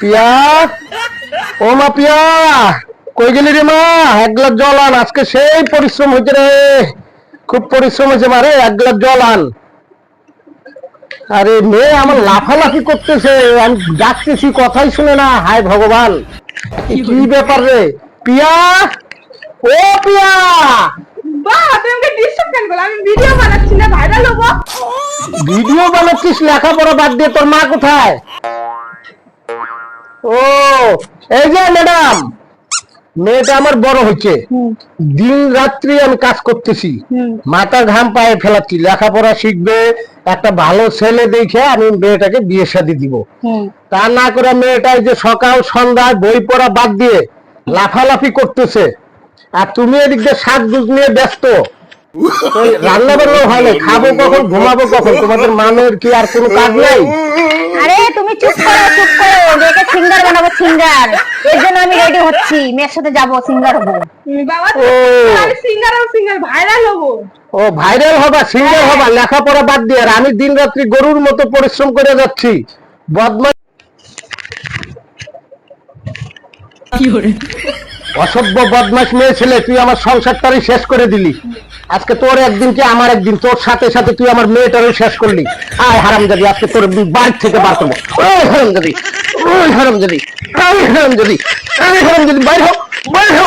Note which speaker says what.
Speaker 1: পিয়া, ও মা পিয়া, কই গেলি রে মা? এক গ্লাস জল আন, আজকে সেই পরিশ্রম হয়েছে রে, খুব পরিশ্রম হয়েছে মারে, এক গ্লাস জল আন। আরে মেয়ে আমার লাফালাফি করতেছে, আমি ডাকতেছি কথাই শুনে না। হায় ভগবান, কি ব্যাপার রে? পিয়া, ও পিয়া।
Speaker 2: বাহ, তুমি আমাকে ডিস্টার্ব কেন করলে? আমি ভিডিও বানাচ্ছি না, ভাইরাল হবো।
Speaker 1: ভিডিও বানাচ্ছিস? লেখাপড়া বাদ দিয়ে তোর মা কোথায়? ও, এই যে ম্যাডাম, মেয়েটা আমার বড় হচ্ছে, দিন রাত্রি আমি কাজ করতেছি, মাথা ঘাম পায়ে ফেলাচ্ছি, লেখাপড়া শিখবে, একটা ভালো ছেলে দেখে আমি মেয়েটাকে বিয়ে শাদী দিব। তা না করে মেয়েটা যে সকাল সন্ধ্যায় বই পড়া বাদ দিয়ে লাফালাফি করতেছে, আর তুমি এদিক দিয়ে সাজগুজ নিয়ে ব্যস্ত। রান্না বান্না হয় না, খাবো কখন, ঘুমাবো কখন? তোমাদের মানের কি আর কোনো কাজ নাই?
Speaker 3: আরে তুমি চুপ করো, চুপ করো। মেয়েকে সিঙ্গার বানাবো, সিঙ্গার। এর জন্য আমি রেডি হচ্ছি, মেয়ের সাথে যাবো, সিঙ্গার হবো।
Speaker 2: বাবা,
Speaker 1: ও।
Speaker 2: আমি সিঙ্গার ভাইরাল হবো।
Speaker 1: ও ভাইরাল হবা, সিঙ্গার হবা, লেখাপড়া বাদ দিয়ে। আর আমি দিন রাত্রি গরুর মতো পরিশ্রম করে যাচ্ছি। বদমাশ, অসভ্য বদমাশ মেয়ে ছেলে, তুই আমার সংসারটারই শেষ করে দিলি। আজকে তোর একদিন কি আমার একদিন, তোর সাথে সাথে তুই আমার মেয়েটারও শেষ করলি। আয় হারামজাদি, আজকে তোর বাড়ি থেকে বার করবো। ওই হারামজাদি, ওই হারামজাদি, ওই হারামজাদি, ওই হারামজাদি, বাইর হো, বাইর হো।